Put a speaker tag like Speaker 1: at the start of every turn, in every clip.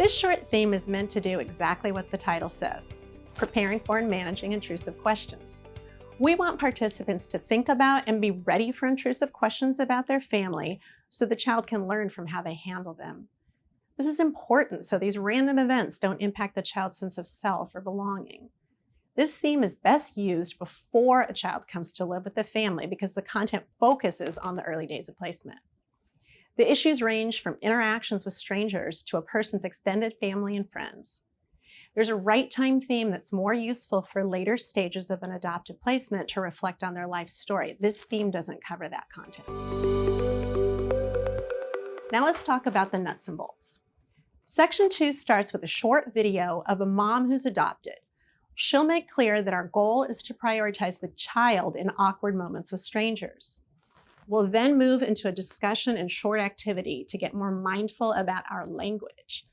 Speaker 1: This short theme is meant to do exactly what the title says, preparing for and managing intrusive questions. We want participants to think about and be ready for intrusive questions about their family so the child can learn from how they handle them. This is important so these random events don't impact the child's sense of self or belonging. This theme is best used before a child comes to live with the family because the content focuses on the early days of placement. The issues range from interactions with strangers to a person's extended family and friends. There's a right time theme that's more useful for later stages of an adoptive placement to reflect on their life story. This theme doesn't cover that content. Now let's talk about the nuts and bolts. Section 2 starts with a short video of a mom who's adopted. She'll make clear that our goal is to prioritize the child in awkward moments with strangers. We'll then move into a discussion and short activity to get more mindful about our language.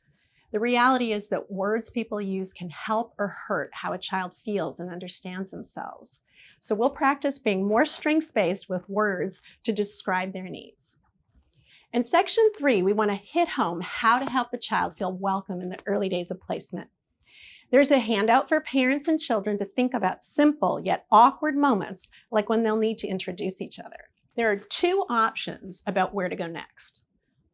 Speaker 1: The reality is that words people use can help or hurt how a child feels and understands themselves. So we'll practice being more strengths-based with words to describe their needs. In Section 3, we want to hit home how to help a child feel welcome in the early days of placement. There's a handout for parents and children to think about simple yet awkward moments, like when they'll need to introduce each other. There are two options about where to go next.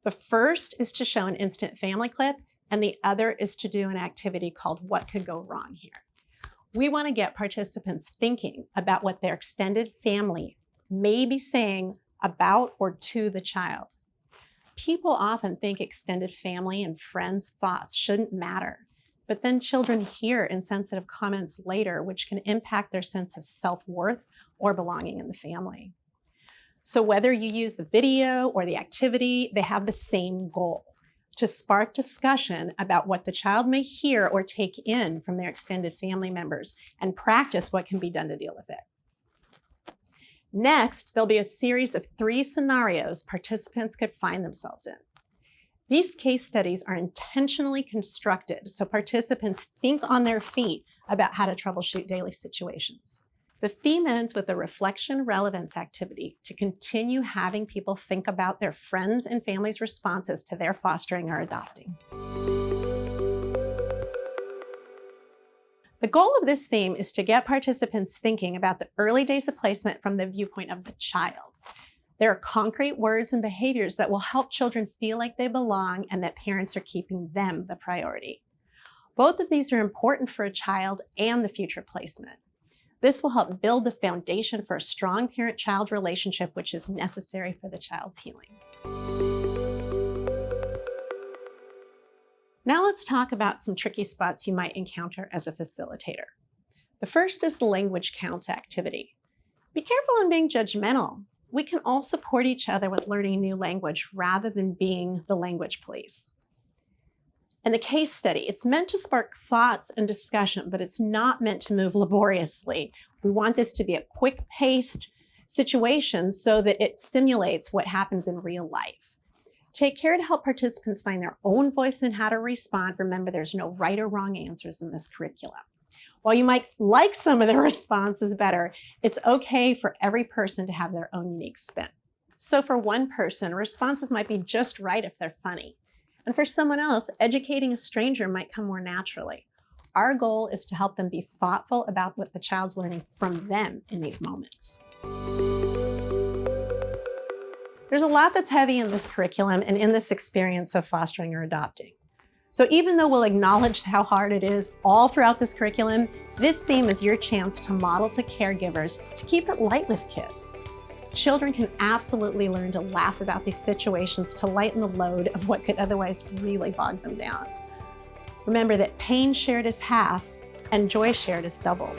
Speaker 1: The first is to show an instant family clip, and the other is to do an activity called What Could Go Wrong Here. We want to get participants thinking about what their extended family may be saying about or to the child. People often think extended family and friends' thoughts shouldn't matter, but then children hear insensitive comments later, which can impact their sense of self-worth or belonging in the family. So whether you use the video or the activity, they have the same goal: to spark discussion about what the child may hear or take in from their extended family members and practice what can be done to deal with it. Next, there'll be a series of 3 scenarios participants could find themselves in. These case studies are intentionally constructed so participants think on their feet about how to troubleshoot daily situations. The theme ends with a reflection relevance activity to continue having people think about their friends' and family's responses to their fostering or adopting. The goal of this theme is to get participants thinking about the early days of placement from the viewpoint of the child. There are concrete words and behaviors that will help children feel like they belong and that parents are keeping them the priority. Both of these are important for a child and the future placement. This will help build the foundation for a strong parent-child relationship, which is necessary for the child's healing. Now let's talk about some tricky spots you might encounter as a facilitator. The first is the language counts activity. Be careful in being judgmental. We can all support each other with learning a new language rather than being the language police. And the case study, it's meant to spark thoughts and discussion, but it's not meant to move laboriously. We want this to be a quick-paced situation so that it simulates what happens in real life. Take care to help participants find their own voice in how to respond. Remember, there's no right or wrong answers in this curriculum. While you might like some of the responses better, it's okay for every person to have their own unique spin. So for one person, responses might be just right if they're funny. And for someone else, educating a stranger might come more naturally. Our goal is to help them be thoughtful about what the child's learning from them in these moments. There's a lot that's heavy in this curriculum and in this experience of fostering or adopting. So even though we'll acknowledge how hard it is all throughout this curriculum, this theme is your chance to model to caregivers to keep it light with kids. Children can absolutely learn to laugh about these situations to lighten the load of what could otherwise really bog them down. Remember that pain shared is half and joy shared is double.